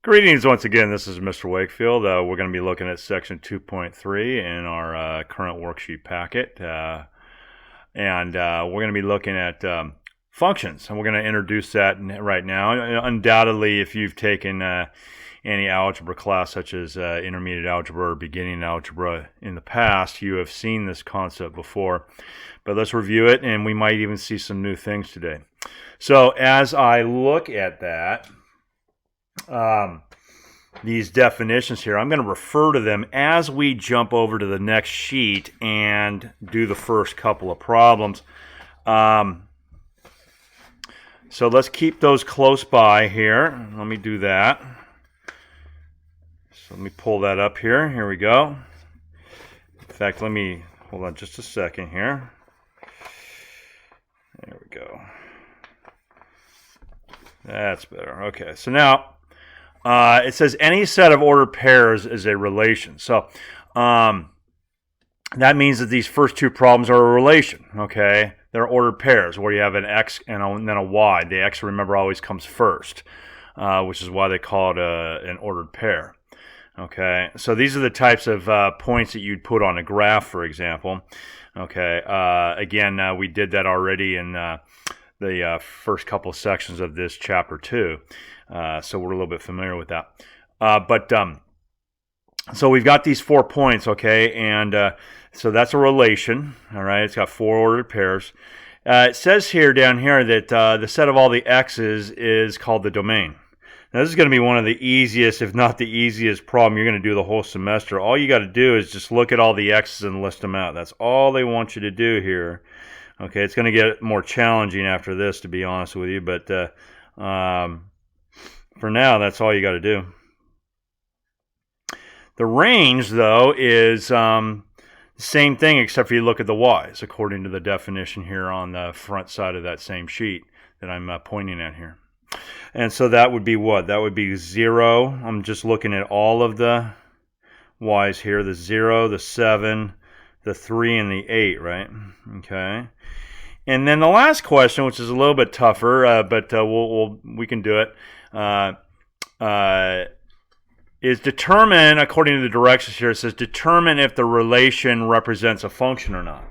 Greetings once again. This is Mr. Wakefield. We're going to be looking at section 2.3 in our current worksheet packet. And we're going to be looking at functions. And we're going to introduce that right now. Undoubtedly, if you've taken any algebra class such as intermediate algebra or beginning algebra in the past, you have seen this concept before. But let's review it, and we might even see some new things today. So as I look at that, these definitions here, I'm going to refer to them as we jump over to the next sheet and do the first couple of problems. So let's keep those close by here. Let me do that. So let me pull that up here. Here we go. In fact, let me hold on just a second here. There we go. That's better. Okay, so now it says any set of ordered pairs is a relation. So that means that these first two problems are a relation, okay? They're ordered pairs where you have an x and then a y. The x, remember, always comes first, which is why they call it an ordered pair, okay? So these are the types of points that you'd put on a graph, for example, okay? Again, we did that already in the first couple of sections of this chapter 2. So we're a little bit familiar with that. So we've got these 4 points, okay? And so that's a relation, all right? It's got 4 ordered pairs. It says here, down here, that the set of all the x's is called the domain. Now, this is going to be one of the easiest, if not the easiest problem you're going to do the whole semester. All you got to do is just look at all the x's and list them out. That's all they want you to do here. Okay, it's going to get more challenging after this, to be honest with you, but for now, that's all you got to do. The range, though, is the same thing, except for you look at the y's, according to the definition here on the front side of that same sheet that I'm pointing at here. And so that would be what? That would be 0. I'm just looking at all of the y's here, the 0, the 7, the 3, and the 8, right? Okay. And then the last question, which is a little bit tougher, but we can do it, is determine, according to the directions here, it says determine if the relation represents a function or not.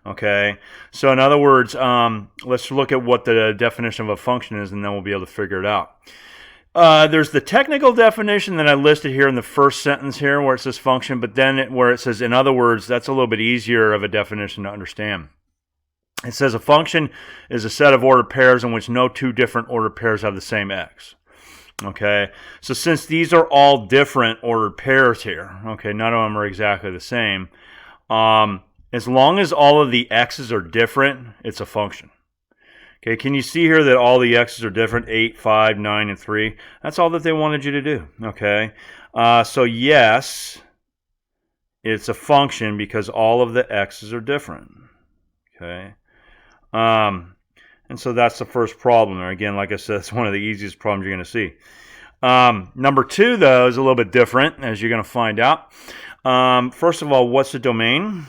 Okay, so in other words, let's look at what the definition of a function is, and then we'll be able to figure it out. There's the technical definition that I listed here in the first sentence here where it says function, but then where it says in other words, that's a little bit easier of a definition to understand. It says a function is a set of ordered pairs in which no two different ordered pairs have the same x. Okay, so since these are all different ordered pairs here, okay, none of them are exactly the same, as long as all of the x's are different, it's a function. Okay, can you see here that all the x's are different? 8, 5, 9, and 3. That's all that they wanted you to do, okay? So yes, it's a function because all of the x's are different, okay? And so that's the first problem. Again, like I said, it's one of the easiest problems you're going to see. Number 2, though, is a little bit different, as you're going to find out. First of all, what's the domain?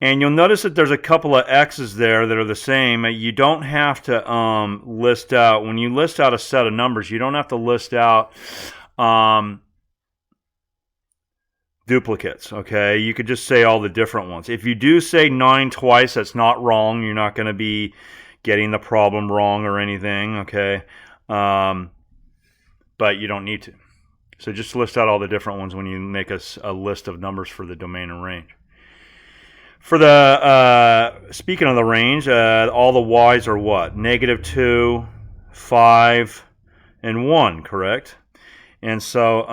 And you'll notice that there's a couple of x's there that are the same. You don't have to list out, when you list out a set of numbers, you don't have to list out duplicates, okay? You could just say all the different ones. If you do say 9 twice, that's not wrong. You're not going to be getting the problem wrong or anything, okay? But you don't need to. So just list out all the different ones when you make a list of numbers for the domain and range. For the, speaking of the range, all the y's are what? -2, 5, and 1, correct? And so,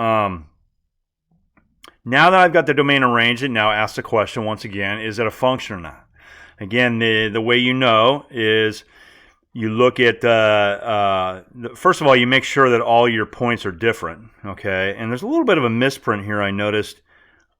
now that I've got the domain and range, and now ask the question once again, is it a function or not? Again, the way you know is you look at, first of all, you make sure that all your points are different, okay? And there's a little bit of a misprint here I noticed.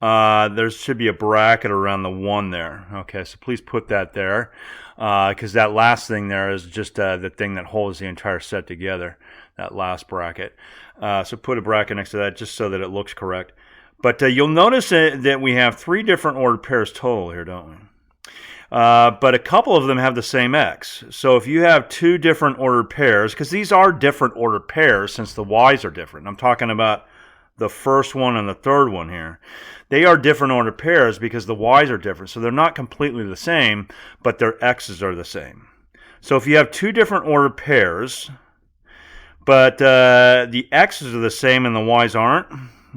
There should be a bracket around the 1 there, okay? So please put that there, because that last thing there is just the thing that holds the entire set together, that last bracket. So put a bracket next to that just so that it looks correct. But you'll notice that we have 3 different ordered pairs total here, don't we? but a couple of them have the same x. So if you have two different ordered pairs, because these are different ordered pairs since the y's are different. I'm talking about the first one and the third one here. They are different ordered pairs because the y's are different. So they're not completely the same, but their x's are the same. So if you have two different ordered pairs, but the x's are the same and the y's aren't,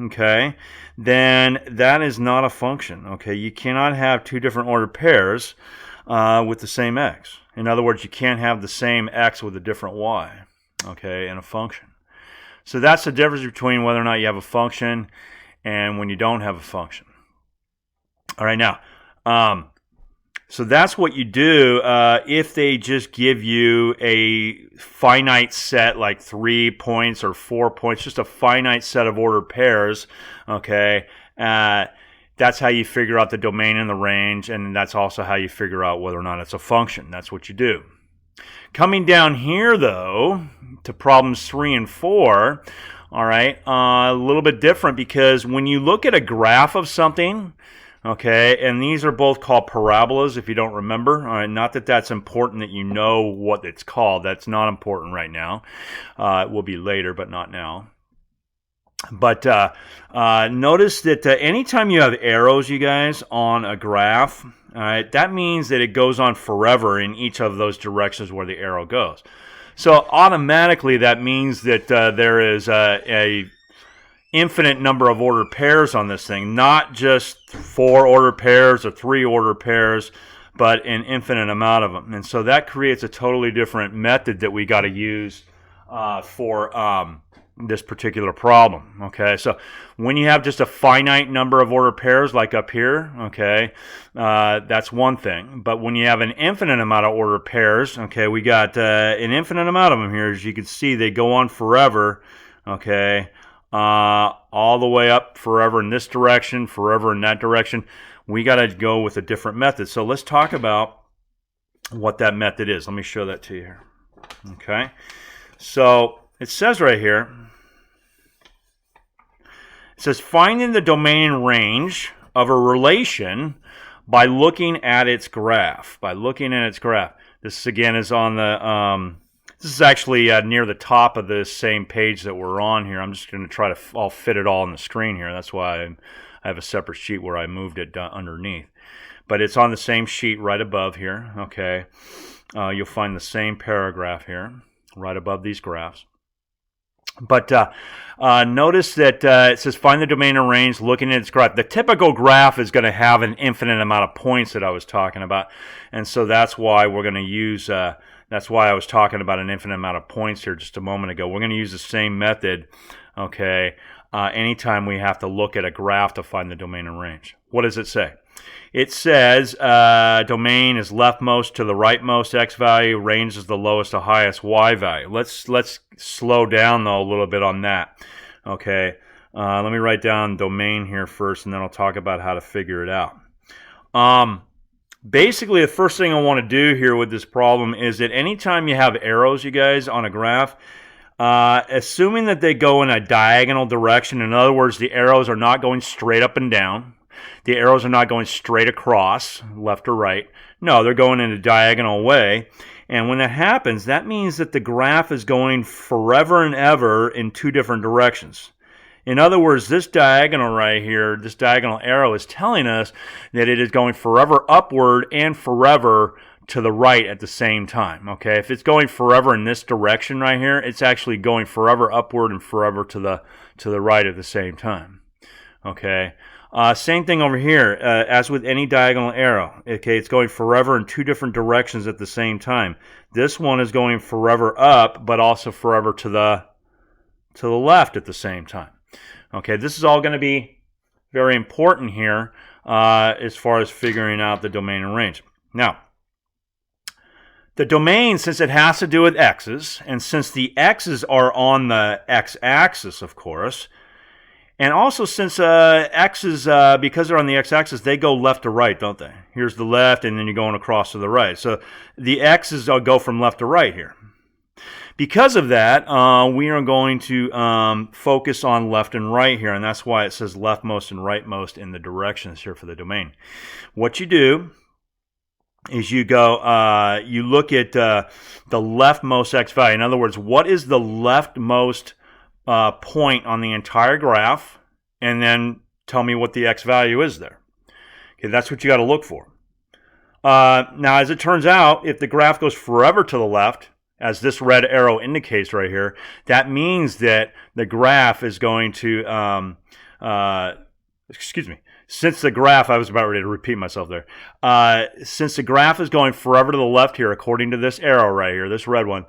okay, then that is not a function. Okay, you cannot have two different ordered pairs with the same x. In other words, you can't have the same x with a different y, okay, in a function. So that's the difference between whether or not you have a function and when you don't have a function. All right, now, so that's what you do if they just give you a finite set, like 3 points or 4 points, just a finite set of ordered pairs, okay? That's how you figure out the domain and the range, and that's also how you figure out whether or not it's a function. That's what you do. Coming down here, though, to problems 3 and 4, all right, a little bit different because when you look at a graph of something, okay, and these are both called parabolas if you don't remember. All right, not that that's important that you know what it's called. That's not important right now. It will be later, but not now. But notice that anytime you have arrows, you guys, on a graph, all right, that means that it goes on forever in each of those directions where the arrow goes. So automatically that means that there is a infinite number of ordered pairs on this thing, not just 4 ordered pairs or 3 ordered pairs, but an infinite amount of them. And so that creates a totally different method that we got to use for this particular problem. Okay, so when you have just a finite number of ordered pairs like up here, okay, that's one thing. But when you have an infinite amount of ordered pairs, okay, we got an infinite amount of them here. As you can see, they go on forever, okay, all the way up forever in this direction, forever in that direction. We got to go with a different method. So let's talk about what that method is. Let me show that to you here. Okay, so it says right here, it says finding the domain and range of a relation by looking at its graph. By looking at its graph. This again is on the this is actually near the top of this same page that we're on here. I'm just going to try to I'll fit it all on the screen here. That's why I have a separate sheet where I moved it underneath. But it's on the same sheet right above here. Okay, you'll find the same paragraph here right above these graphs. But notice that it says find the domain and range looking at its graph. The typical graph is going to have an infinite amount of points that I was talking about. And so that's why we're going to use, that's why I was talking about an infinite amount of points here just a moment ago. We're going to use the same method, okay, anytime we have to look at a graph to find the domain and range. What does it say? It says domain is leftmost to the rightmost x value, range is the lowest to highest y value. Let's slow down though a little bit on that. Okay, let me write down domain here first, and then I'll talk about how to figure it out. Basically, the first thing I want to do here with this problem is that anytime you have arrows, you guys, on a graph, assuming that they go in a diagonal direction, in other words, the arrows are not going straight up and down. The arrows are not going straight across, left or right. No, they're going in a diagonal way. And when that happens, that means that the graph is going forever and ever in two different directions. In other words, this diagonal right here, this diagonal arrow is telling us that it is going forever upward and forever to the right at the same time. Okay, if it's going forever in this direction right here, it's actually going forever upward and forever to the right at the same time. Okay. Same thing over here, as with any diagonal arrow. Okay, it's going forever in two different directions at the same time. This one is going forever up, but also forever to the left at the same time. Okay, this is all going to be very important here as far as figuring out the domain and range. Now, the domain, since it has to do with x's, and since the x's are on the x-axis, of course, and also since x's, because they're on the x-axis, they go left to right, don't they? Here's the left, and then you're going across to the right. So the x's go from left to right here. Because of that, we are going to focus on left and right here, and that's why it says leftmost and rightmost in the directions here for the domain. What you do is you go, you look at the leftmost x value. In other words, what is the leftmost point on the entire graph, and then tell me what the x value is there. Okay, that's what you got to look for. Now, as it turns out, if the graph goes forever to the left, as this red arrow indicates right here, that means that the graph is going to, since the graph, I was about ready to repeat myself there. Since the graph is going forever to the left here, according to this arrow right here, this red one,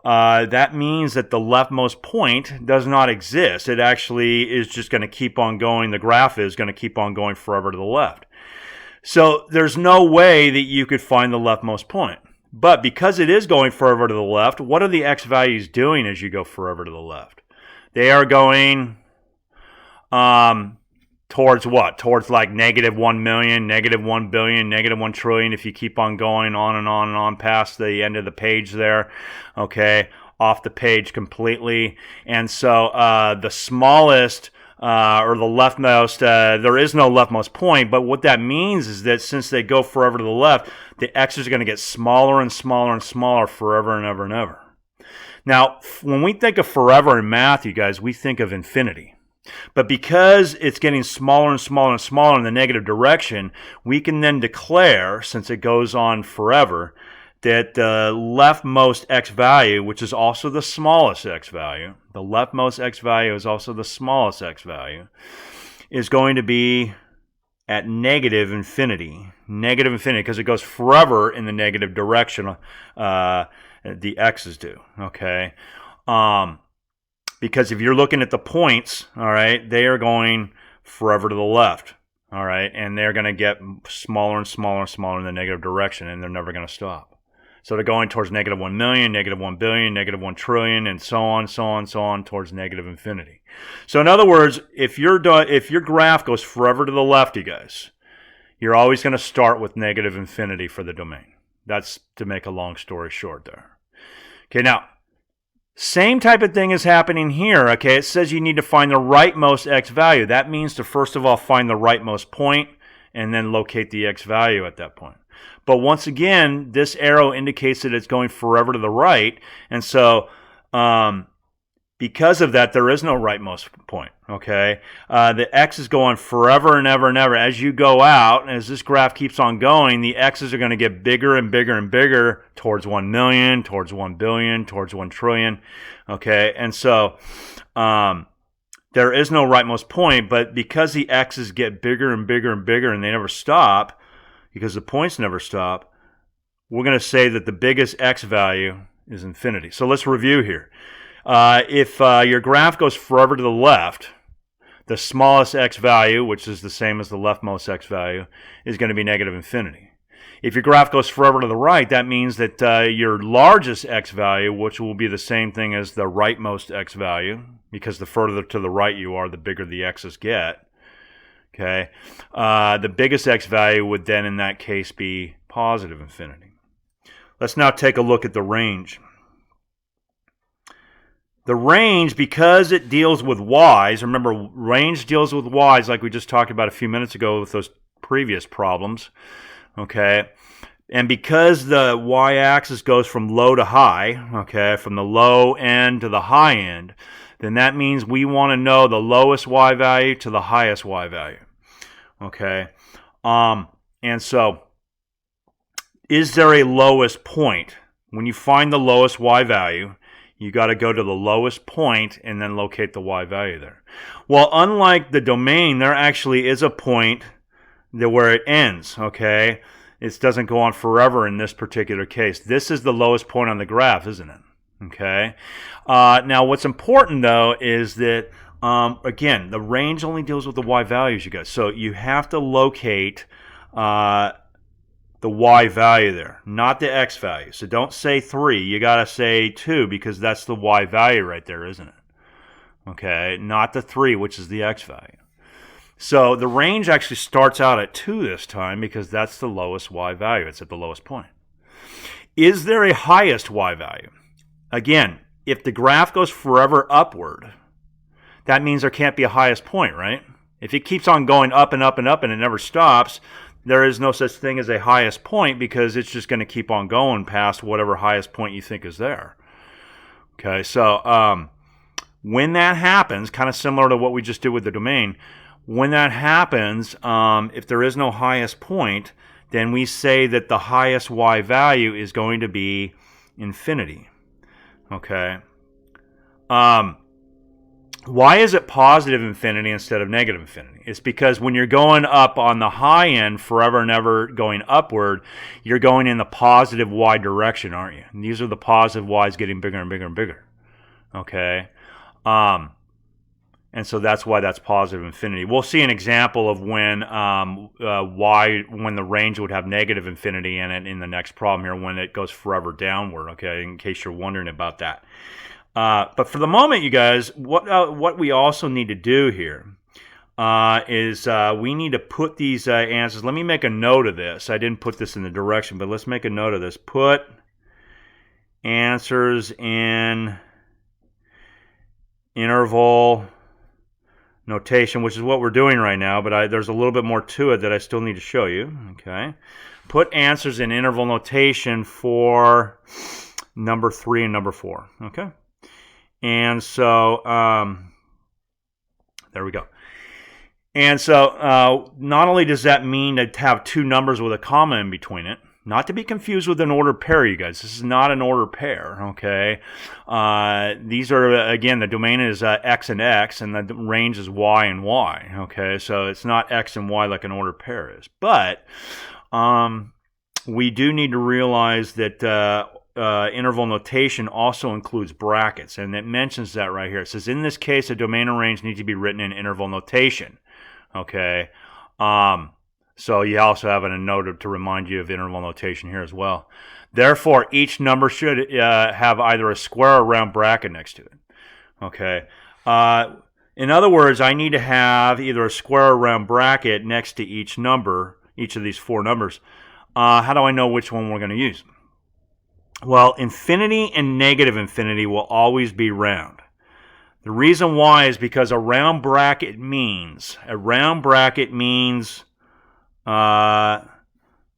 that means that the leftmost point does not exist. It actually is just going to keep on going. The graph is going to keep on going forever to the left. So there's no way that you could find the leftmost point. But because it is going forever to the left, what are the x values doing as you go forever to the left? They are going towards what? Towards like -1 million, -1 billion, -1 trillion, if you keep on going on and on and on past the end of the page there, okay, off the page completely. And so the smallest or the leftmost, there is no leftmost point, but what that means is that since they go forever to the left, the x's are going to get smaller and smaller and smaller forever and ever and ever. Now, when we think of forever in math, you guys, we think of infinity. But because it's getting smaller and smaller and smaller in the negative direction, we can then declare, since it goes on forever, that the leftmost x value, which is also the smallest x value, the leftmost x value is also the smallest x value, is going to be at negative infinity. Negative infinity, because it goes forever in the negative direction, the x's do, okay? Because if you're looking at the points, all right, they are going forever to the left, all right, and they're going to get smaller and smaller and smaller in the negative direction, and they're never going to stop. So they're going towards -1 million, -1 billion, -1 trillion, and so on, so on, so on, towards negative infinity. So in other words, if your graph goes forever to the left, you guys, you're always going to start with negative infinity for the domain. That's to make a long story short there. Okay, now, same type of thing is happening here, okay? It says you need to find the rightmost x value. That means to first of all find the rightmost point and then locate the x value at that point. But once again, this arrow indicates that it's going forever to the right, and so because of that, there is no rightmost point, okay? The x is going forever and ever and ever. As you go out, as this graph keeps on going, the x's are going to get bigger and bigger and bigger towards 1 million, towards 1 billion, towards 1 trillion, okay? And so there is no rightmost point, but because the x's get bigger and bigger and bigger and they never stop, because the points never stop, we're going to say that the biggest x value is infinity. So let's review here. If your graph goes forever to the left, the smallest x value, which is the same as the leftmost x value, is going to be negative infinity. If your graph goes forever to the right, that means that your largest x value, which will be the same thing as the rightmost x value, because the further to the right you are, the bigger the x's get. Okay, the biggest x value would then in that case be positive infinity. Let's now take a look at the range. The range, because it deals with y's, remember range deals with y's like we just talked about a few minutes ago with those previous problems, okay? And because the y-axis goes from low to high, okay, from the low end to the high end, then that means we want to know the lowest y value to the highest y value, okay? And so, is there a lowest point? When you find the lowest y value, you got to go to the lowest point and then locate the y value there. Well, unlike the domain, there actually is a point where it ends, okay? It doesn't go on forever in this particular case. This is the lowest point on the graph, isn't it? Okay. Now, what's important, though, is that, again, the range only deals with the y values, you guys. So you have to locate the y value there, not the x value. So don't say 3. You got to say 2 because that's the y value right there, isn't it? Okay. Not the 3, which is the x value. So the range actually starts out at 2 this time because that's the lowest y value. It's at the lowest point. Is there a highest y value? Again, if the graph goes forever upward, that means there can't be a highest point, right? If it keeps on going up and up and up and it never stops, there is no such thing as a highest point because it's just going to keep on going past whatever highest point you think is there. Okay, so when that happens, kind of similar to what we just did with the domain, when that happens, if there is no highest point, then we say that the highest y value is going to be infinity. Okay. Why is it positive infinity instead of negative infinity? It's because when you're going up on the high end, forever and ever going upward, you're going in the positive y direction, aren't you? And these are the positive y's getting bigger and bigger and bigger. Okay? And so that's why that's positive infinity. We'll see an example of when when the range would have negative infinity in it in the next problem here, when it goes forever downward, okay, in case you're wondering about that. But for the moment, you guys, what we also need to do here is we need to put these answers. Let me make a note of this. I didn't put this in the direction, but let's make a note of this. Put answers in interval notation, which is what we're doing right now, but there's a little bit more to it that I still need to show you. Okay, put answers in interval notation for number 3 and number 4. Okay, and so there we go. And so not only does that mean to have two numbers with a comma in between it, not to be confused with an ordered pair, you guys. This is not an ordered pair, okay? These are, again, the domain is x and x, and the range is y and y, okay? So it's not x and y like an ordered pair is. But we do need to realize that interval notation also includes brackets, and it mentions that right here. It says, in this case, a domain and range need to be written in interval notation, okay? So you also have a note to remind you of interval notation here as well. Therefore, each number should have either a square or round bracket next to it. Okay. In other words, I need to have either a square or round bracket next to each number, each of these 4 numbers. How do I know which one we're going to use? Well, infinity and negative infinity will always be round. The reason why is because a round bracket means the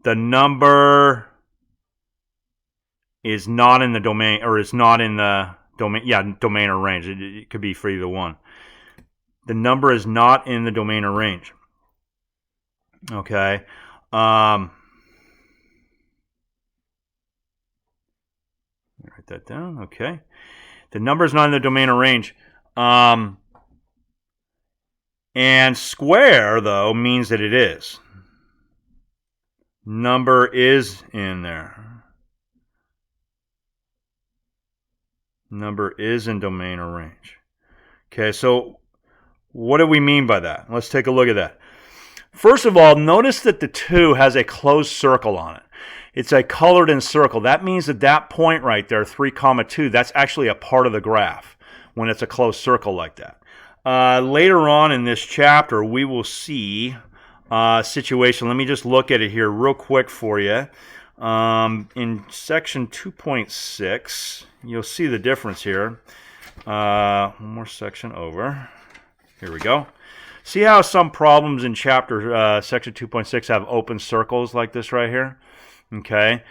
number is not in the domain, or is not in the domain, domain or range. It could be for either one. The number is not in the domain or range. Okay. Write that down. Okay. The number is not in the domain or range. And square, though, means that it is. Number is in there. Number is in domain or range. Okay, so what do we mean by that? Let's take a look at that. First of all, notice that the 2 has a closed circle on it. It's a colored in circle. That means that that point right there, 3, 2, that's actually a part of the graph when it's a closed circle like that. Later on in this chapter, we will see situation. Let me just look at it here real quick for you. In section 2.6, you'll see the difference here. One more section over. Here we go. See how some problems in chapter section 2.6 have open circles like this right here? Okay.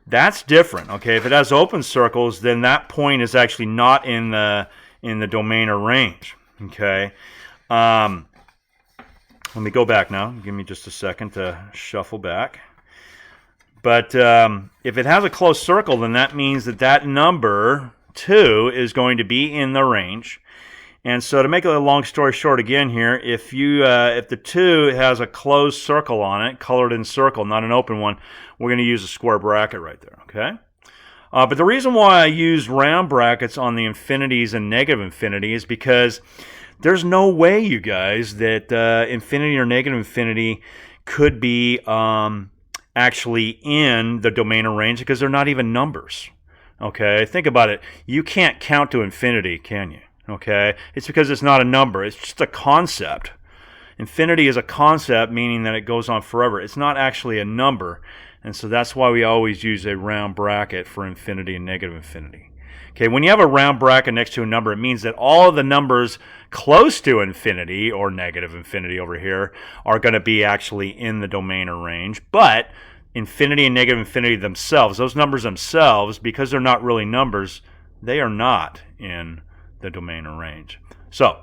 That's different. Okay. If it has open circles, then that point is actually not in the domain or range. Okay. Let me go back now. Give me just a second to shuffle back. But if it has a closed circle, then that means that that number 2 is going to be in the range. And so to make a long story short again here, if the 2 has a closed circle on it, colored in circle, not an open one, we're going to use a square bracket right there, okay? But the reason why I use round brackets on the infinities and negative infinity is because there's no way, you guys, that infinity or negative infinity could be actually in the domain or range because they're not even numbers. Okay, think about it. You can't count to infinity, can you? Okay, it's because it's not a number. It's just a concept. Infinity is a concept, meaning that it goes on forever. It's not actually a number, and so that's why we always use a round bracket for infinity and negative infinity. Okay, when you have a round bracket next to a number, it means that all of the numbers close to infinity, or negative infinity over here, are going to be actually in the domain or range. But infinity and negative infinity themselves, those numbers themselves, because they're not really numbers, they are not in the domain or range. So,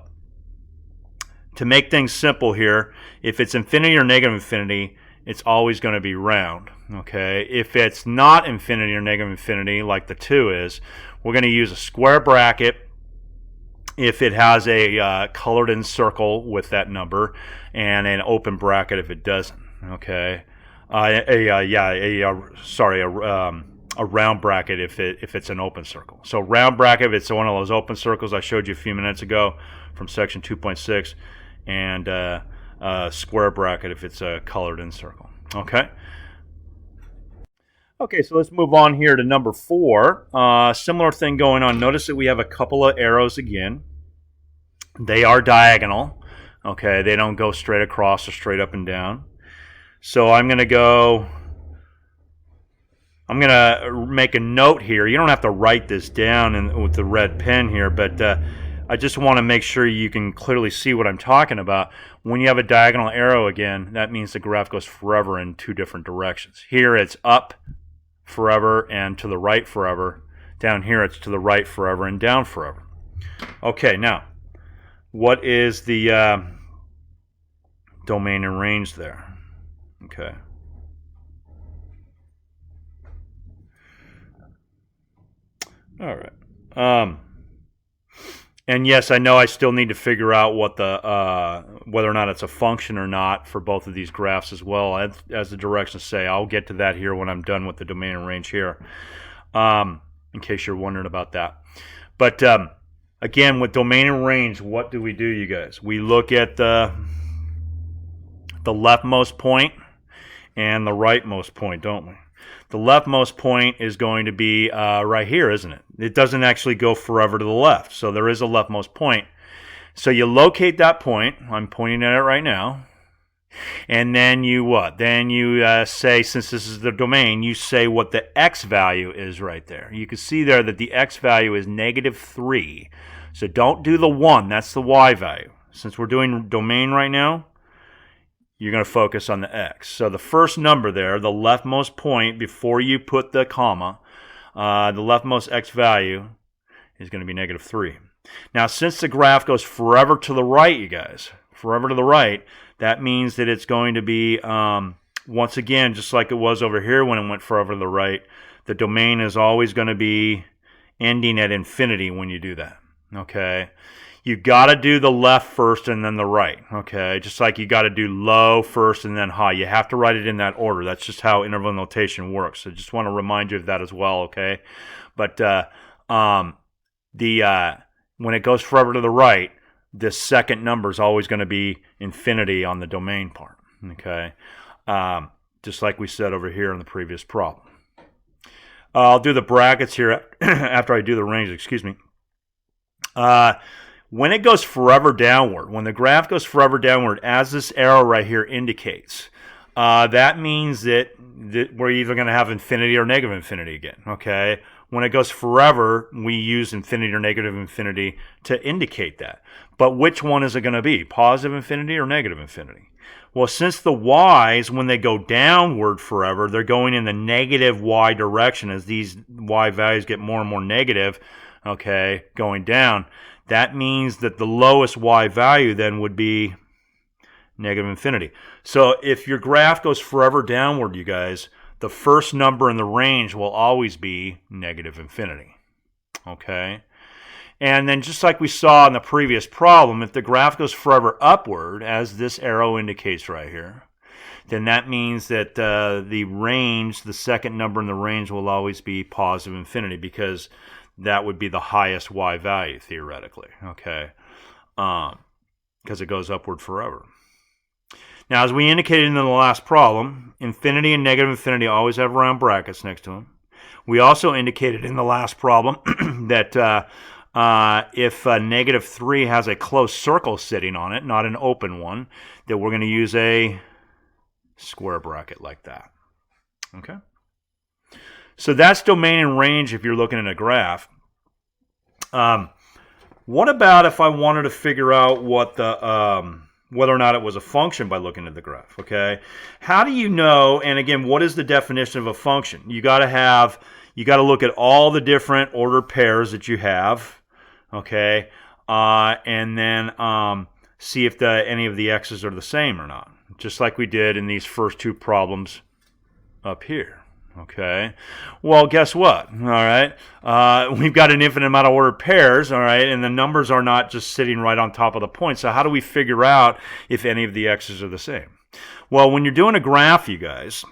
to make things simple here, if it's infinity or negative infinity, it's always going to be round. Okay, if it's not infinity or negative infinity, like the 2 is, we're going to use a square bracket if it has a colored in circle with that number, and an open bracket if it doesn't. Okay, a round bracket if it's an open circle. So round bracket if it's one of those open circles I showed you a few minutes ago from section 2.6, and square bracket if it's a colored in circle. Okay. Okay, so let's move on here to number 4. Similar thing going on. Notice that we have a couple of arrows again. They are diagonal. Okay, they don't go straight across or straight up and down. So I'm going to make a note here. You don't have to write this down with the red pen here, but I just want to make sure you can clearly see what I'm talking about. When you have a diagonal arrow again, that means the graph goes forever in 2 different directions. Here it's up forever and to the right forever. Down here it's to the right forever and down forever. Okay, now what is the domain and range there? Okay. All right. And yes, I know I still need to figure out what the whether or not it's a function or not for both of these graphs as well, as the directions say. I'll get to that here when I'm done with the domain and range here, in case you're wondering about that. But again, with domain and range, what do we do, you guys? We look at the leftmost point and the rightmost point, don't we? The leftmost point is going to be right here, isn't it? It doesn't actually go forever to the left, so there is a leftmost point. So you locate that point. I'm pointing at it right now. And then you what? Then you say, since this is the domain, you say what the x value is right there. You can see there that the x value is -3. So don't do the 1. That's the y value. Since we're doing domain right now, you're going to focus on the x. So the first number there, the leftmost point before you put the comma, the leftmost x value is going to be -3. Now, since the graph goes forever to the right, you guys, forever to the right, that means that it's going to be, once again, just like it was over here when it went forever to the right, the domain is always going to be ending at infinity when you do that. Okay? You got to do the left first and then the right, okay? Just like you got to do low first and then high. You have to write it in that order. That's just how interval notation works. So just want to remind you of that as well, okay? But when it goes forever to the right, this second number is always going to be infinity on the domain part, okay? Just like we said over here in the previous problem. I'll do the brackets here after I do the range, excuse me. When it goes forever downward, when the graph goes forever downward, as this arrow right here indicates, that means that we're either going to have infinity or negative infinity again, okay? When it goes forever, we use infinity or negative infinity to indicate that. But which one is it going to be, positive infinity or negative infinity? Well, since the y's, when they go downward forever, they're going in the negative y direction as these y values get more and more negative, okay, going down. That means that the lowest y value then would be negative infinity. So if your graph goes forever downward, you guys, the first number in the range will always be negative infinity. Okay? And then just like we saw in the previous problem, if the graph goes forever upward, as this arrow indicates right here, then that means that the range, the second number in the range will always be positive infinity, because that would be the highest y value, theoretically, okay? Because it goes upward forever. Now, as we indicated in the last problem, infinity and negative infinity always have round brackets next to them. We also indicated in the last problem that if -3 has a closed circle sitting on it, not an open one, that we're going to use a square bracket like that, okay? So that's domain and range if you're looking at a graph. What about if I wanted to figure out what the whether or not it was a function by looking at the graph? Okay, how do you know? And again, what is the definition of a function? You got to look at all the different ordered pairs that you have. Okay, and then see if any of the x's are the same or not, just like we did in these first two problems up here. Okay, well, guess what? All right, we've got an infinite amount of ordered pairs, all right, and the numbers are not just sitting right on top of the point. So how do we figure out if any of the x's are the same? Well, when you're doing a graph, you guys,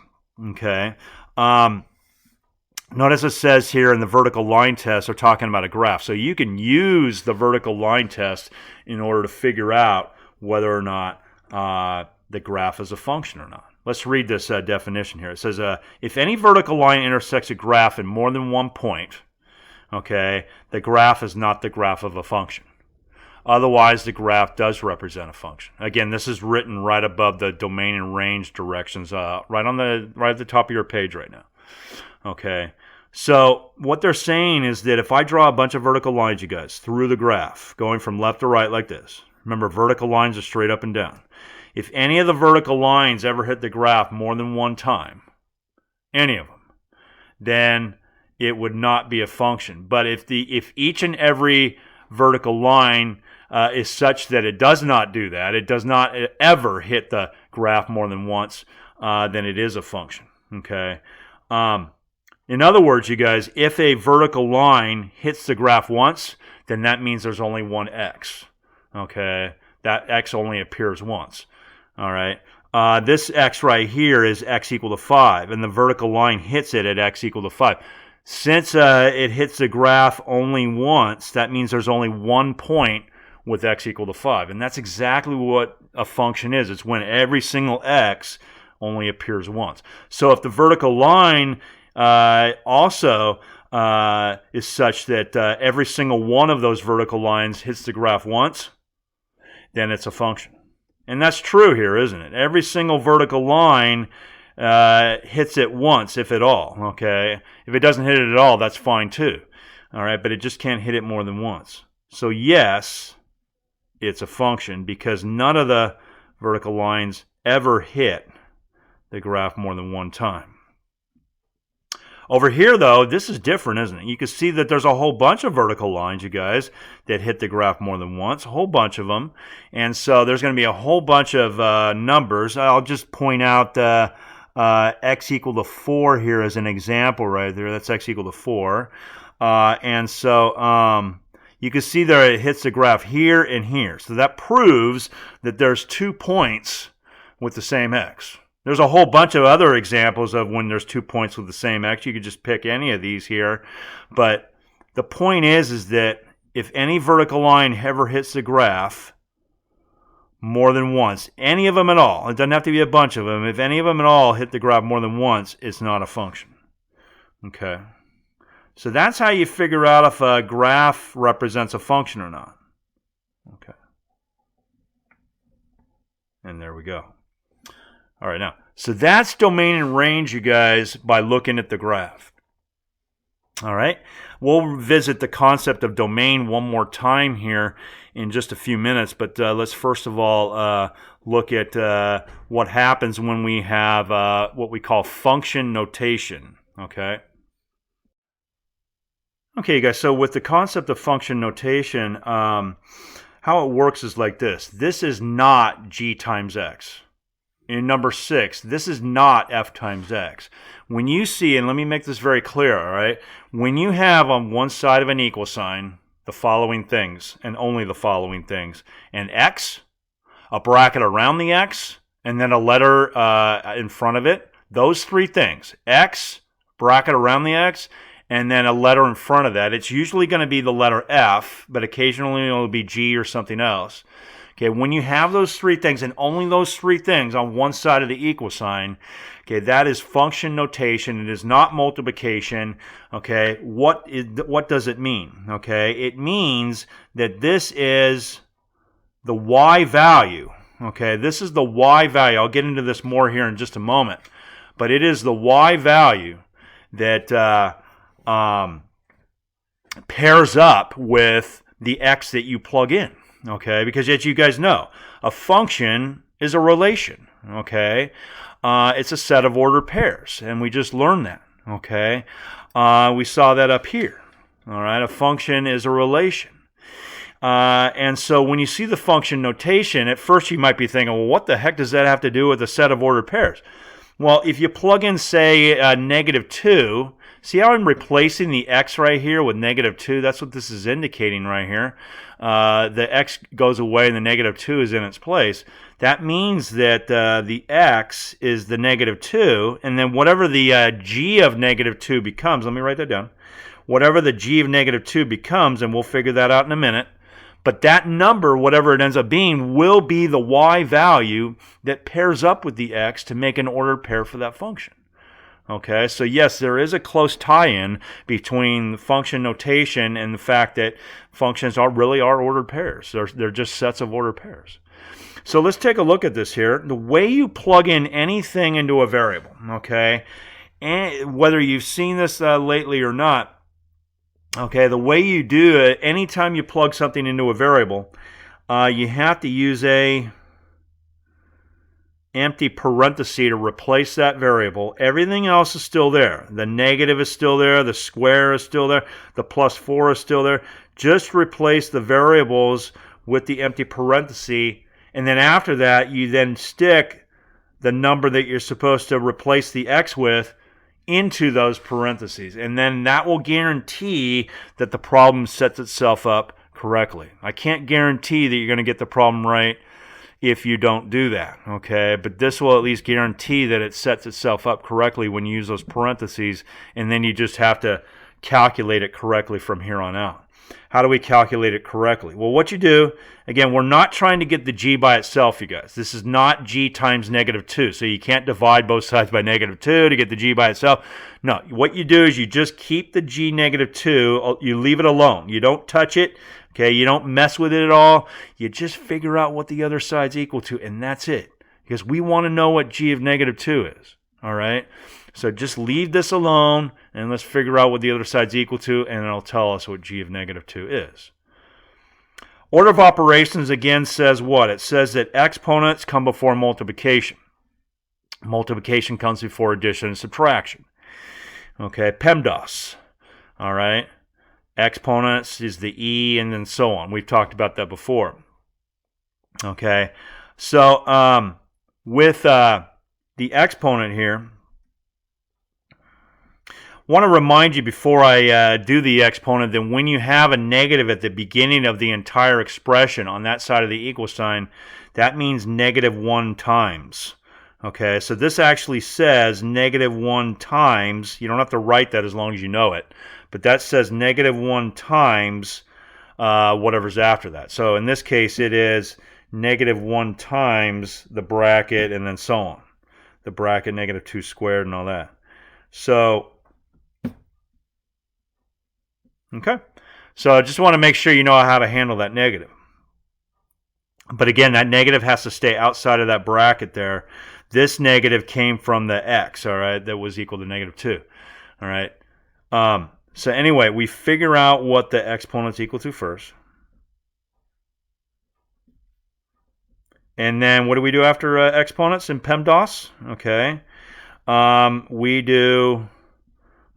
okay, notice it says here in the vertical line test, they're talking about a graph. So you can use the vertical line test in order to figure out whether or not the graph is a function or not. Let's read this definition here. It says, if any vertical line intersects a graph in more than one point, okay, the graph is not the graph of a function. Otherwise, the graph does represent a function. Again, this is written right above the domain and range directions, right at the top of your page right now. Okay, so what they're saying is that if I draw a bunch of vertical lines, you guys, through the graph, going from left to right like this. Remember, vertical lines are straight up and down. If any of the vertical lines ever hit the graph more than one time, any of them, then it would not be a function. But if each and every vertical line is such that it does not do that, it does not ever hit the graph more than once, then it is a function. Okay. In other words, you guys, if a vertical line hits the graph once, then that means there's only one x. Okay, that x only appears once. All right, this x right here is x equal to 5, and the vertical line hits it at x equal to 5. Since it hits the graph only once, that means there's only one point with x equal to 5, and that's exactly what a function is. It's when every single x only appears once. So if the vertical line also is such that every single one of those vertical lines hits the graph once, then it's a function. And that's true here, isn't it? Every single vertical line hits it once, if at all. Okay, if it doesn't hit it at all, that's fine too. All right, but it just can't hit it more than once. So yes, it's a function because none of the vertical lines ever hit the graph more than one time. Over here, though, this is different, isn't it? You can see that there's a whole bunch of vertical lines, you guys, that hit the graph more than once, a whole bunch of them. And so there's going to be a whole bunch of numbers. I'll just point out x equal to 4 here as an example right there. That's x equal to 4. And so you can see there it hits the graph here and here. So that proves that there's 2 points with the same x. There's a whole bunch of other examples of when there's 2 points with the same x. You could just pick any of these here. But the point is that if any vertical line ever hits the graph more than once, any of them at all, it doesn't have to be a bunch of them, if any of them at all hit the graph more than once, it's not a function. Okay. So that's how you figure out if a graph represents a function or not. Okay. And there we go. All right, now, so that's domain and range, you guys, by looking at the graph. All right, we'll visit the concept of domain one more time here in just a few minutes, but let's first of all look at what happens when we have what we call function notation, okay? Okay, you guys, so with the concept of function notation, how it works is like this. This is not g times x. In number 6, this is not f times x. When you see, and let me make this very clear, all right? When you have on one side of an equal sign the following things, and only the following things, an x, a bracket around the x, and then a letter in front of it, those 3 things, x, bracket around the x, and then a letter in front of that, it's usually going to be the letter f, but occasionally it'll be g or something else. Okay, when you have those 3 things, and only those 3 things on one side of the equal sign, okay, that is function notation. It is not multiplication. Okay, what does it mean? Okay, it means that this is the y value. Okay, this is the y value. I'll get into this more here in just a moment. But it is the y value that pairs up with the x that you plug in, okay? Because as you guys know, a function is a relation, okay? It's a set of ordered pairs, and we just learned that, okay? We saw that up here, all right? A function is a relation. And so when you see the function notation, at first you might be thinking, well, what the heck does that have to do with a set of ordered pairs? Well, if you plug in, say, -2, see how I'm replacing the x right here with -2? That's what this is indicating right here. The x goes away and the -2 is in its place. That means that the x is the -2, and then whatever the g of -2 becomes, let me write that down. Whatever the g of -2 becomes, and we'll figure that out in a minute, but that number, whatever it ends up being, will be the y value that pairs up with the x to make an ordered pair for that function. Okay, so yes, there is a close tie-in between the function notation and the fact that functions really are ordered pairs. They're just sets of ordered pairs. So let's take a look at this here. The way you plug in anything into a variable, okay, and whether you've seen this lately or not, okay, the way you do it, anytime you plug something into a variable, you have to use a empty parenthesis to replace that variable. Everything else is still there. The negative is still there. The square is still there. The +4 is still there. Just replace the variables with the empty parenthesis, and then after that, you then stick the number that you're supposed to replace the x with into those parentheses, and then that will guarantee that the problem sets itself up correctly. I can't guarantee that you're going to get the problem right if you don't do that, okay? But this will at least guarantee that it sets itself up correctly when you use those parentheses, and then you just have to calculate it correctly from here on out. How do we calculate it correctly? Well, what you do, again, we're not trying to get the g by itself, you guys. This is not g times -2, so you can't divide both sides by -2 to get the g by itself. No, what you do is you just keep the g -2, you leave it alone. You don't touch it, okay? You don't mess with it at all. You just figure out what the other side's equal to, and that's it. Because we want to know what g of -2 is, all right? So just leave this alone, and let's figure out what the other side's equal to, and it'll tell us what g of -2 is. Order of operations, again, says what? It says that exponents come before multiplication. Multiplication comes before addition and subtraction. Okay, PEMDAS. All right. Exponents is the e, and then so on. We've talked about that before. Okay. So with the exponent here, want to remind you before I do the exponent that when you have a negative at the beginning of the entire expression on that side of the equal sign, that means -1 times. Okay, so this actually says -1 times. You don't have to write that as long as you know it, but that says -1 times whatever's after that. So in this case, it is -1 times the bracket and then so on. The bracket -2 squared and all that. So okay, so I just want to make sure you know how to handle that negative. But again, that negative has to stay outside of that bracket there. This negative came from the x, all right, that was equal to -2, all right. So anyway, we figure out what the exponent's equal to first. And then what do we do after exponents in PEMDAS? Okay, we do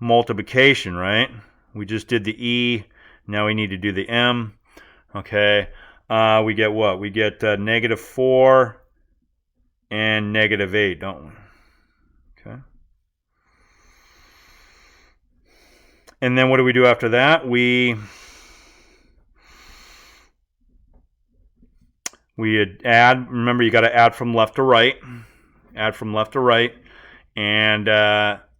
multiplication, right? We just did the e, now we need to do the m, okay? We get what? We get -4 and -8, don't we? Okay. And then what do we do after that? We add, remember you got to add from left to right. Add from left to right. And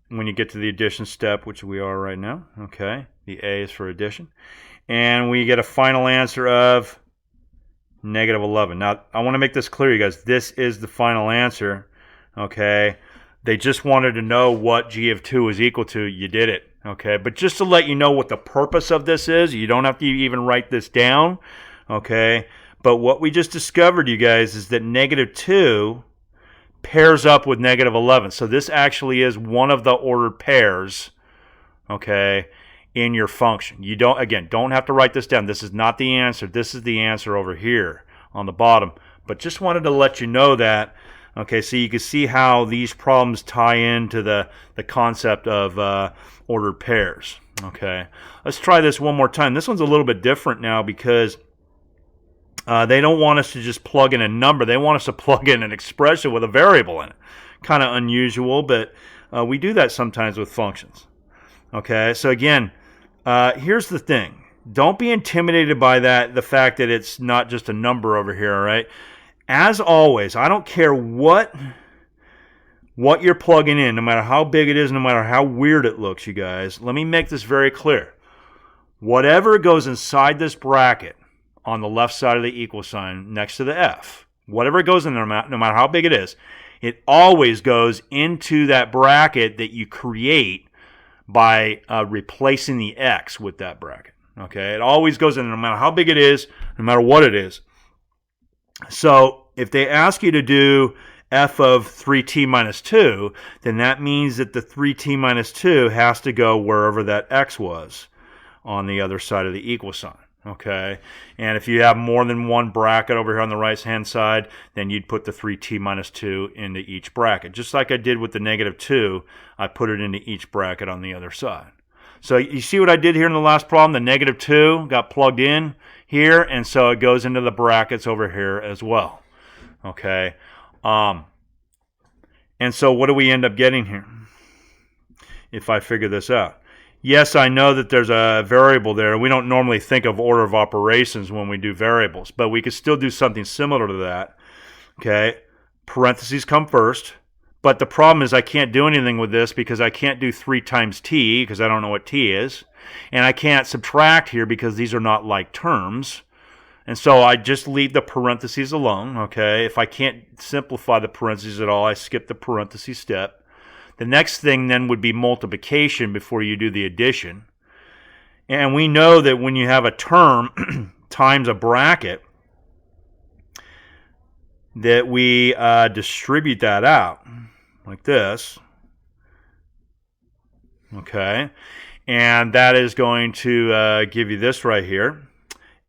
when you get to the addition step, which we are right now, okay, the A is for addition, and we get a final answer of -11. Now, I want to make this clear, you guys. This is the final answer, okay? They just wanted to know what g of 2 is equal to. You did it, okay? But just to let you know what the purpose of this is, you don't have to even write this down, okay? But what we just discovered, you guys, is that -2 pairs up with -11. So this actually is one of the ordered pairs, okay? in your function. You don't have to write this down. This is not the answer. This is the answer over here on the bottom. But just wanted to let you know that, okay, so you can see how these problems tie into the concept of ordered pairs. Okay, let's try this one more time. This one's a little bit different now because they don't want us to just plug in a number. They want us to plug in an expression with a variable in it. Kind of unusual, but we do that sometimes with functions. Okay, so again, here's the thing. Don't be intimidated by the fact that it's not just a number over here, all right? As always, I don't care what you're plugging in, no matter how big it is, no matter how weird it looks, you guys. Let me make this very clear. Whatever goes inside this bracket on the left side of the equal sign next to the F, whatever goes in there, no matter how big it is, it always goes into that bracket that you create by replacing the X with that bracket. Okay, it always goes in, no matter how big it is, no matter what it is. So if they ask you to do f of 3t minus 2, then that means that the 3t minus 2 has to go wherever that x was on the other side of the equal sign. Okay, and if you have more than one bracket over here on the right hand side, then you'd put the 3t minus 2 into each bracket. Just like I did with the negative 2, I put it into each bracket on the other side. So you see what I did here in the last problem? The negative 2 got plugged in here, and so it goes into the brackets over here as well. Okay, and so what do we end up getting here if I figure this out? Yes, I know that there's a variable there. We don't normally think of order of operations when we do variables, but we could still do something similar to that. Okay, parentheses come first, but the problem is I can't do anything with this because I can't do 3 times t because I don't know what t is, and I can't subtract here because these are not like terms, and so I just leave the parentheses alone. Okay, if I can't simplify the parentheses at all, I skip the parentheses step. The next thing then would be multiplication before you do the addition. And we know that when you have a term times a bracket, that we distribute that out like this. Okay. And that is going to give you this right here.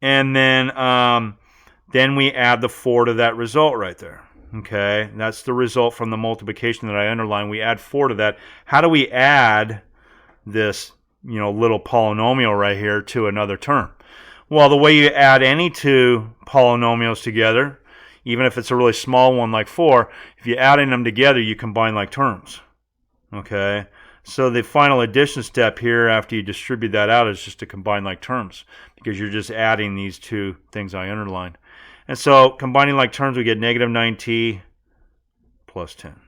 And then we add the 4 to that result right there. Okay, that's the result from the multiplication that I underlined. We add 4 to that. How do we add this, little polynomial right here to another term? Well, the way you add any two polynomials together, even if it's a really small one like 4, if you're adding them together, you combine like terms. Okay, so the final addition step here after you distribute that out is just to combine like terms because you're just adding these two things I underlined. And so, combining like terms, we get negative 9t plus 10.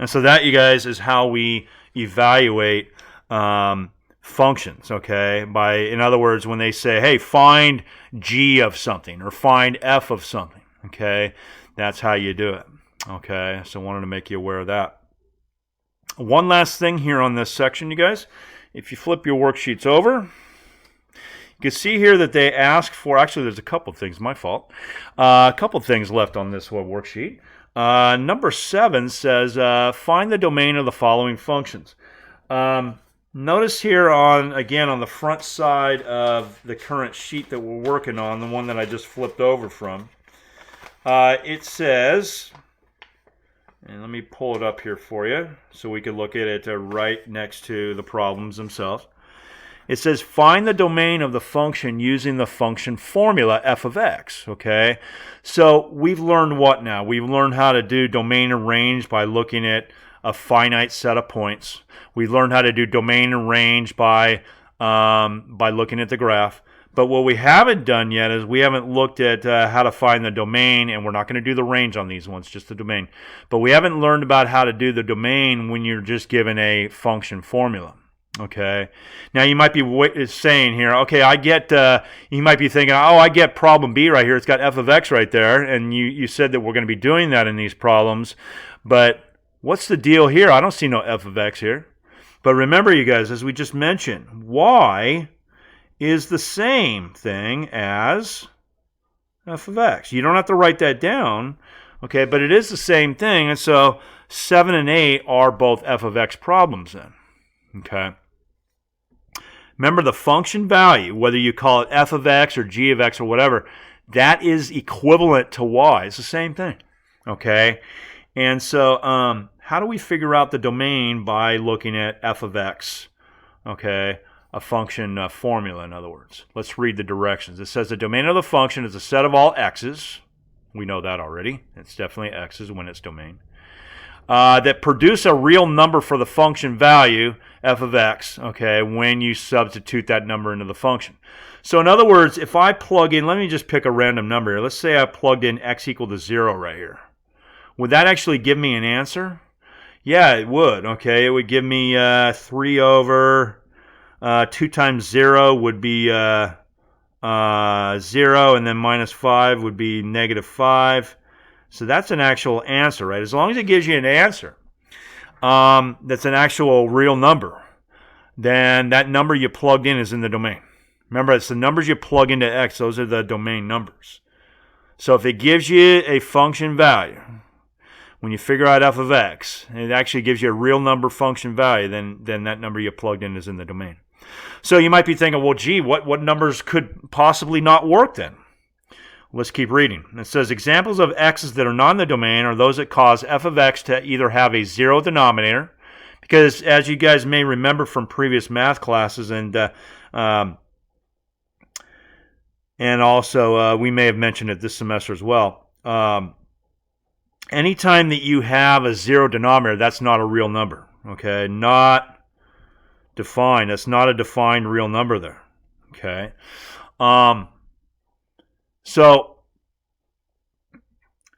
And so that, you guys, is how we evaluate functions, okay? In other words, when they say, hey, find g of something or find f of something, okay? That's how you do it, okay? So I wanted to make you aware of that. One last thing here on this section, you guys. If you flip your worksheets over, you can see here that they ask for, actually there's a couple of things, my fault, a couple of things left on this worksheet. Number 7 says, find the domain of the following functions. Notice here again on the front side of the current sheet that we're working on, the one that I just flipped over from, it says, and let me pull it up here for you so we can look at it right next to the problems themselves. It says find the domain of the function using the function formula f of x, okay? So we've learned what now? We've learned how to do domain and range by looking at a finite set of points. We've learned how to do domain and range by looking at the graph. But what we haven't done yet is we haven't looked at how to find the domain, and we're not going to do the range on these ones, just the domain. But we haven't learned about how to do the domain when you're just given a function formula. Okay. Now you might be saying here, okay, I get. You might be thinking, oh, I get problem B right here. It's got f of x right there, and you said that we're going to be doing that in these problems. But what's the deal here? I don't see no f of x here. But remember, you guys, as we just mentioned, y is the same thing as f of x. You don't have to write that down, okay? But it is the same thing, and so 7 and 8 are both f of x problems then. Okay. Remember, the function value, whether you call it f of x or g of x or whatever, that is equivalent to y. It's the same thing. Okay. And so how do we figure out the domain? By looking at f of x? Okay. A function formula, in other words. Let's read the directions. It says the domain of the function is a set of all x's. We know that already. It's definitely x's when it's domain. That produce a real number for the function value, f of x, okay, when you substitute that number into the function. So in other words, if I plug in, let me just pick a random number here. Let's say I plugged in x equal to 0 right here. Would that actually give me an answer? Yeah, it would, okay. It would give me 3 over 2 times 0 would be 0, and then minus 5 would be negative 5. So that's an actual answer, right? As long as it gives you an answer that's an actual real number, then that number you plugged in is in the domain. Remember, it's the numbers you plug into x. Those are the domain numbers. So if it gives you a function value, when you figure out f of x, it actually gives you a real number function value, then that number you plugged in is in the domain. So you might be thinking, well, gee, what numbers could possibly not work then? Let's keep reading. It says examples of x's that are not in the domain are those that cause f of x to either have a 0 denominator, because as you guys may remember from previous math classes, and also we may have mentioned it this semester as well, anytime that you have a 0 denominator, that's not a real number. Okay, not defined. That's not a defined real number there. Okay. So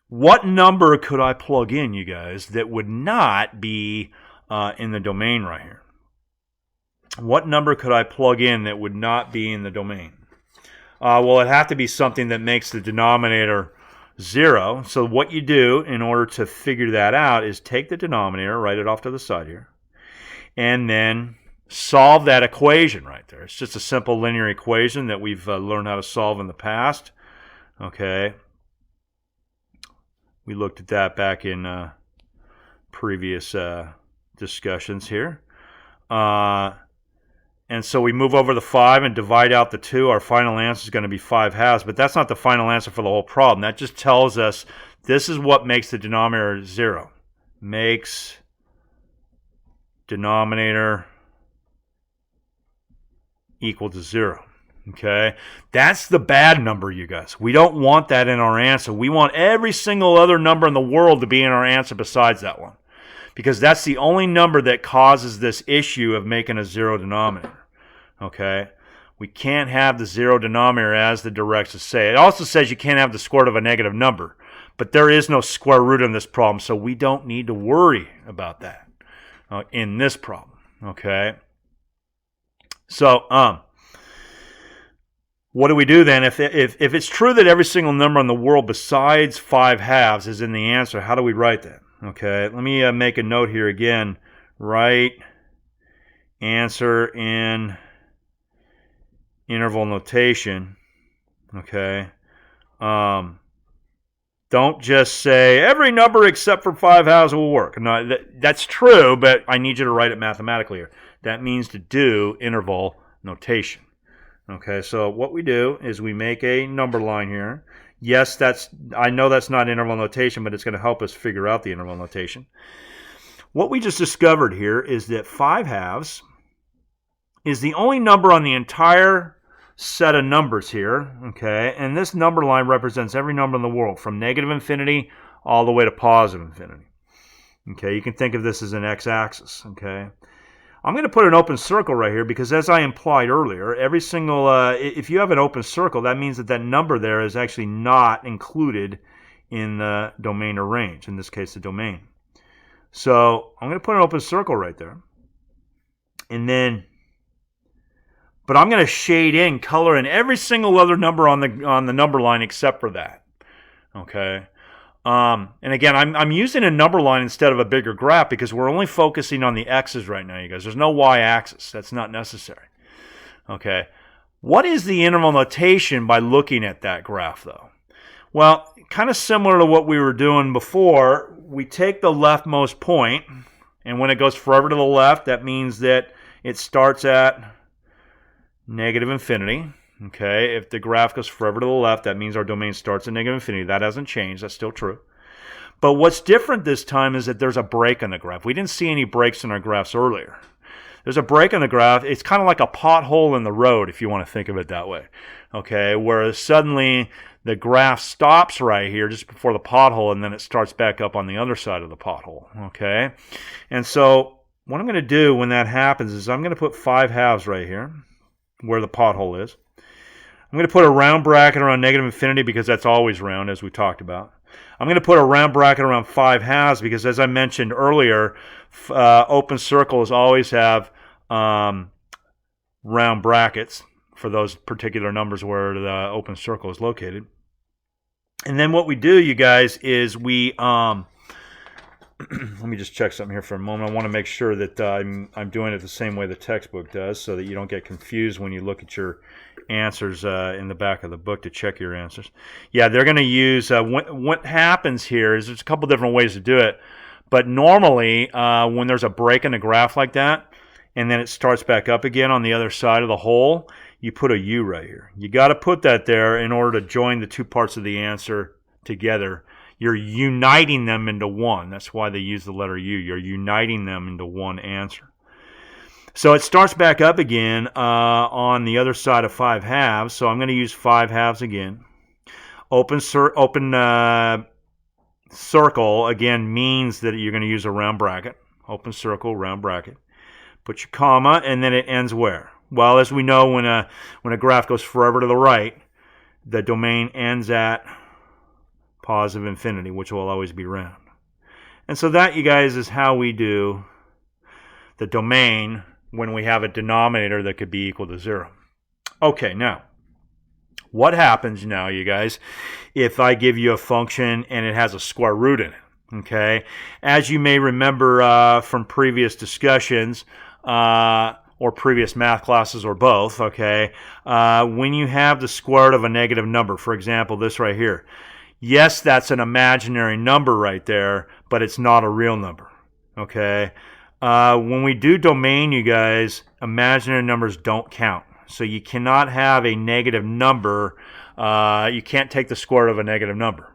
what number could I plug in, you guys, that would not be in the domain right here? What number could I plug in that would not be in the domain? Well, it'd have to be something that makes the denominator 0. So what you do in order to figure that out is take the denominator, write it off to the side here, and then solve that equation right there. It's just a simple linear equation that we've learned how to solve in the past. Okay, we looked at that back in previous discussions here. And so we move over the 5 and divide out the 2. Our final answer is going to be 5/2, but that's not the final answer for the whole problem. That just tells us this is what makes the denominator 0. Makes denominator equal to 0. Okay, that's the bad number, you guys. We don't want that in our answer. We want every single other number in the world to be in our answer besides that one, because that's the only number that causes this issue of making a 0 denominator. Okay, we can't have the 0 denominator, as the directions say. It also says you can't have the square root of a negative number, but there is no square root in this problem, so we don't need to worry about that in this problem. Okay, so what do we do then? If it's true that every single number in the world besides 5/2 is in the answer, how do we write that? Okay, let me make a note here again. Write answer in interval notation. Okay. Don't just say every number except for 5/2 will work. No, that's true, but I need you to write it mathematically here. That means to do interval notation. Okay, so what we do is we make a number line here. Yes, I know that's not interval notation, but it's going to help us figure out the interval notation. What we just discovered here is that 5/2 is the only number on the entire set of numbers here, okay? And this number line represents every number in the world, from negative infinity all the way to positive infinity. Okay, you can think of this as an x-axis, okay? I'm going to put an open circle right here because, as I implied earlier, every single, if you have an open circle, that means that that number there is actually not included in the domain or range, in this case the domain. So I'm going to put an open circle right there. And then, but I'm going to shade in, color in every single other number on the number line except for that. Okay. And again, I'm using a number line instead of a bigger graph because we're only focusing on the x's right now, you guys. There's no y-axis. That's not necessary. Okay. What is the interval notation by looking at that graph, though? Well, kind of similar to what we were doing before. We take the leftmost point, and when it goes forever to the left, that means that it starts at negative infinity. Okay, if the graph goes forever to the left, that means our domain starts at negative infinity. That hasn't changed. That's still true. But what's different this time is that there's a break on the graph. We didn't see any breaks in our graphs earlier. There's a break on the graph. It's kind of like a pothole in the road, if you want to think of it that way. Okay, where suddenly the graph stops right here just before the pothole, and then it starts back up on the other side of the pothole. Okay, and so what I'm going to do when that happens is I'm going to put 5 halves right here where the pothole is. I'm going to put a round bracket around negative infinity because that's always round, as we talked about. I'm going to put a round bracket around 5 halves because, as I mentioned earlier, open circles always have round brackets for those particular numbers where the open circle is located. And then what we do, you guys, is we let me just check something here for a moment. I want to make sure that I'm doing it the same way the textbook does, so that you don't get confused when you look at your answers in the back of the book to check your answers. Yeah, they're going to use what happens here is there's a couple different ways to do it, but normally when there's a break in the graph like that and then it starts back up again on the other side of the hole, you put a U right here. You got to put that there in order to join the two parts of the answer together. You're uniting them into one. That's why they use the letter U. You're uniting them into one answer. So it starts back up again on the other side of 5 halves. So I'm going to use 5 halves again. Open circle, again, means that you're going to use a round bracket. Open circle, round bracket. Put your comma, and then it ends where? Well, as we know, when a graph goes forever to the right, the domain ends at positive infinity, which will always be round. And so that, you guys, is how we do the domain when we have a denominator that could be equal to 0. Okay, now, what happens now, you guys, if I give you a function and it has a square root in it? Okay, as you may remember from previous discussions or previous math classes or both, okay, when you have the square root of a negative number, for example, this right here, yes, that's an imaginary number right there, but it's not a real number, okay? When we do domain, you guys, imaginary numbers don't count. So you cannot have a negative number. You can't take the square root of a negative number.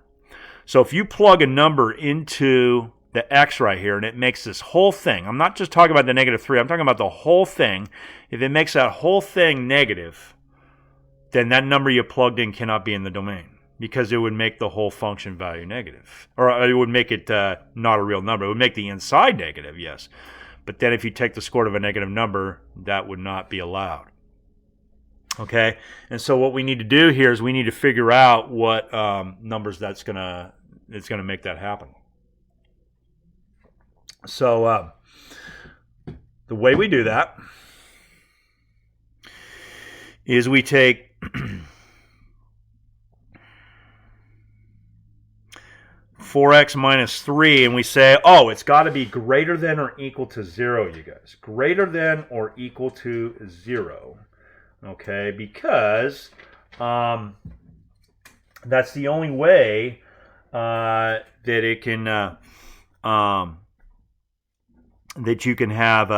So if you plug a number into the x right here and it makes this whole thing, I'm not just talking about the negative 3, I'm talking about the whole thing. If it makes that whole thing negative, then that number you plugged in cannot be in the domain because it would make the whole function value negative. Or it would make it not a real number. It would make the inside negative, yes. But then if you take the square root of a negative number, that would not be allowed. Okay, and so what we need to do here is we need to figure out what numbers it's gonna make that happen. So the way we do that is we take 4x minus 3 and we say, oh, it's got to be greater than or equal to 0, you guys. Greater than or equal to 0. Okay, because that's the only way that it can that you can have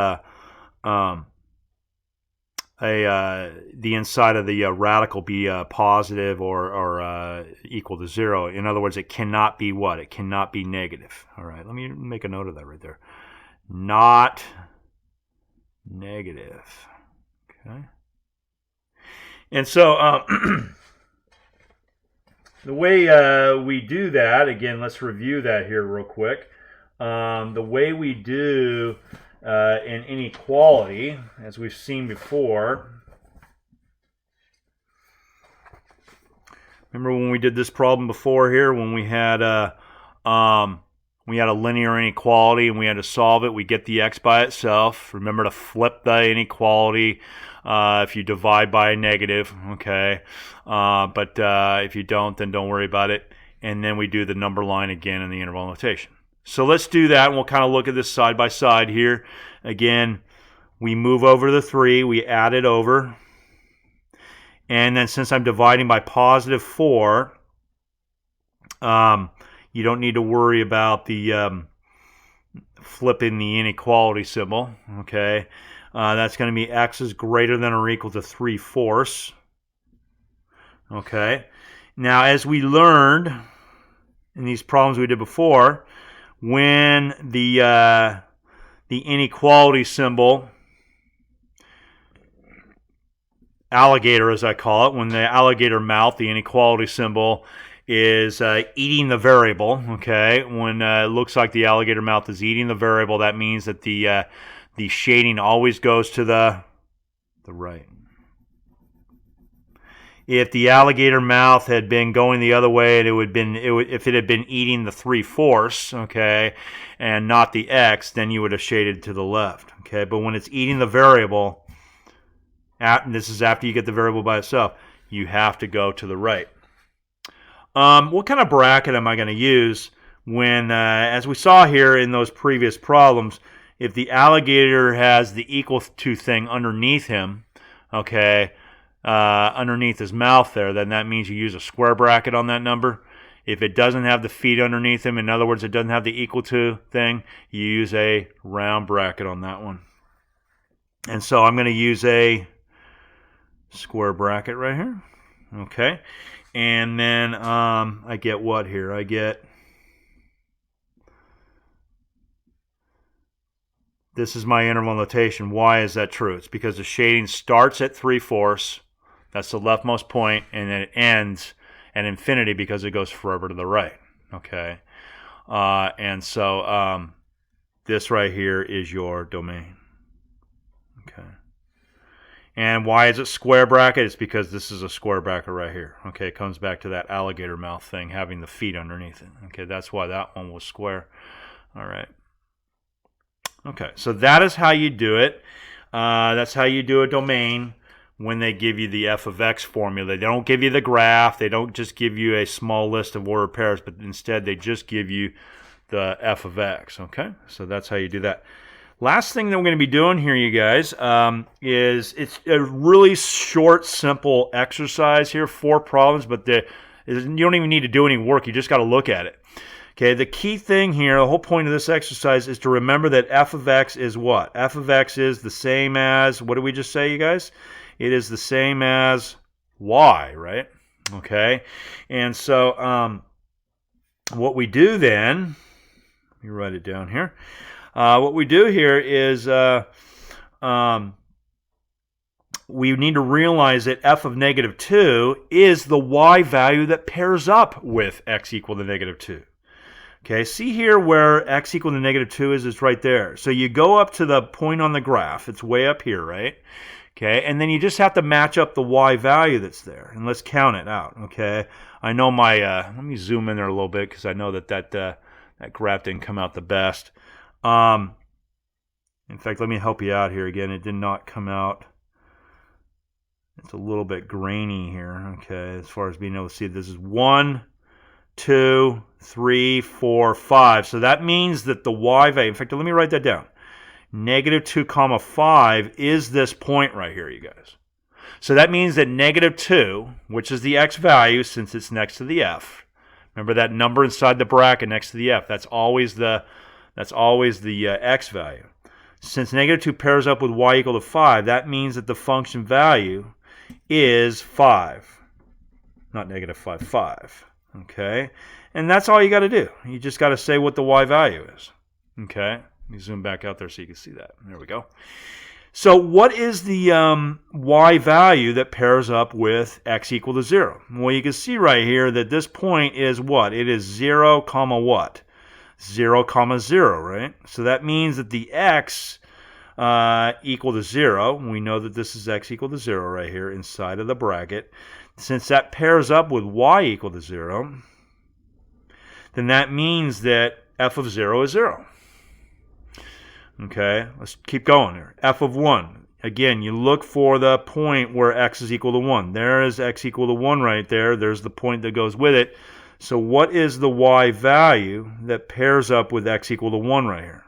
the inside of the radical be positive or equal to 0. In other words, it cannot be what? It cannot be negative. All right, let me make a note of that right there. Not negative. Okay. And so the way we do that, again, let's review that here real quick. The way we do an inequality, as we've seen before, remember when we did this problem before here, when we had a linear inequality and we had to solve it, we get the x by itself. Remember to flip the inequality if you divide by a negative, okay? But if you don't, then don't worry about it. And then we do the number line again in the interval notation. So let's do that, and we'll kind of look at this side by side here. Again, we move over the 3, we add it over. And then since I'm dividing by positive 4, you don't need to worry about the flipping the inequality symbol, okay? That's going to be x is greater than or equal to 3/4. Okay. Now, as we learned in these problems we did before, when the inequality symbol, alligator as I call it, when the alligator mouth, the inequality symbol, is eating the variable, okay, when it looks like the alligator mouth is eating the variable, that means that the shading always goes to the right. If the alligator mouth had been going the other way, if it had been eating the 3/4, okay, and not the x, then you would have shaded to the left, okay. But when it's eating the variable, this is after you get the variable by itself, you have to go to the right. What kind of bracket am I going to use when, as we saw here in those previous problems, if the alligator has the equal to thing underneath him, okay, underneath his mouth there, then that means you use a square bracket on that number. If it doesn't have the feet underneath him, in other words, it doesn't have the equal to thing, you use a round bracket on that one. And so I'm going to use a square bracket right here. Okay. And then I get what here? I get, this is my interval notation. Why is that true? It's because the shading starts at 3/4. That's the leftmost point, and then it ends at infinity because it goes forever to the right. Okay. And so this right here is your domain. Okay. And why is it square bracket? It's because this is a square bracket right here. Okay, it comes back to that alligator mouth thing having the feet underneath it. Okay, that's why that one was square. All right. Okay, so that is how you do it. That's how you do a domain when they give you the f of x formula. They don't give you the graph. They don't just give you a small list of ordered pairs, but instead they just give you the f of x. Okay, so that's how you do that. Last thing that we're going to be doing here, you guys, is it's a really short, simple exercise here, 4 problems, but you don't even need to do any work. You just got to look at it. Okay, the key thing here, the whole point of this exercise is to remember that f of x is what? F of x is the same as, what did we just say, you guys? It is the same as y, right? Okay, and so what we do then, let me write it down here. What we do here is we need to realize that f of -2 is the y value that pairs up with x equal to -2. Okay, see here where x equal to -2 is? It's right there. So you go up to the point on the graph. It's way up here, right? Okay, and then you just have to match up the y value that's there. And let's count it out, okay? I know my, let me zoom in there a little bit because I know that graph didn't come out the best. In fact, let me help you out here again. It did not come out. It's a little bit grainy here, okay, as far as being able to see. This is 1, 2, 3, 4, 5. So that means that the y value, in fact, let me write that down. -2, 5 is this point right here, you guys. So that means that -2, which is the x value since it's next to the f. Remember that number inside the bracket next to the f. That's always the x value. Since -2 pairs up with y equal to 5, that means that the function value is 5. Not -5, 5. Okay? And that's all you got to do. You just got to say what the y value is. Okay? Let me zoom back out there so you can see that. There we go. So what is the y value that pairs up with x equal to 0? Well, you can see right here that this point is what? It is 0, what? 0, 0, right? So that means that the x equal to 0, we know that this is x equal to 0 right here inside of the bracket. Since that pairs up with y equal to 0, then that means that f of 0 is 0. Okay, let's keep going here. F of 1. Again, you look for the point where x is equal to 1. There is x equal to 1 right there. There's the point that goes with it. So what is the y value that pairs up with x equal to 1 right here?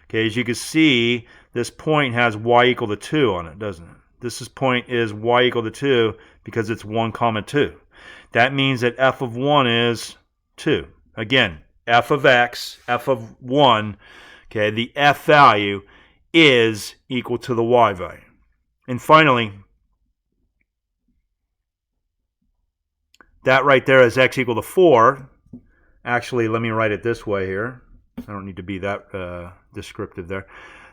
Okay, as you can see, this point has y equal to 2 on it, doesn't it? This point is y equal to 2 because it's 1, 2. That means that f of 1 is 2. Again, f of x, f of 1, okay, the f value is equal to the y value. And finally, that right there is x equal to 4. Actually, let me write it this way here. I don't need to be that descriptive there.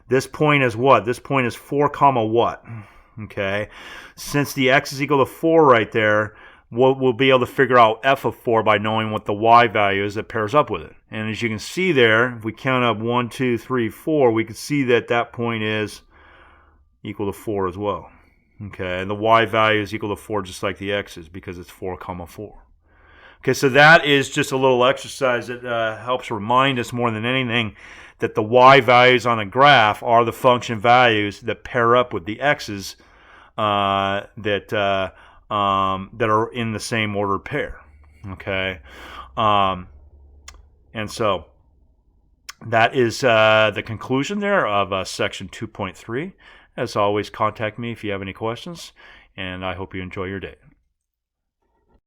This point is what? This point is 4 comma what? Okay. Since the x is equal to 4 right there, we'll be able to figure out f of 4 by knowing what the y value is that pairs up with it. And as you can see there, if we count up 1, 2, 3, 4, we can see that that point is equal to 4 as well. Okay, and the y value is equal to 4 just like the x is because it's 4 comma 4. Okay, so that is just a little exercise that helps remind us more than anything that the y values on a graph are the function values that pair up with the x's that are in the same ordered pair. Okay, and so that is the conclusion there of section 2.3. As always, contact me if you have any questions, and I hope you enjoy your day.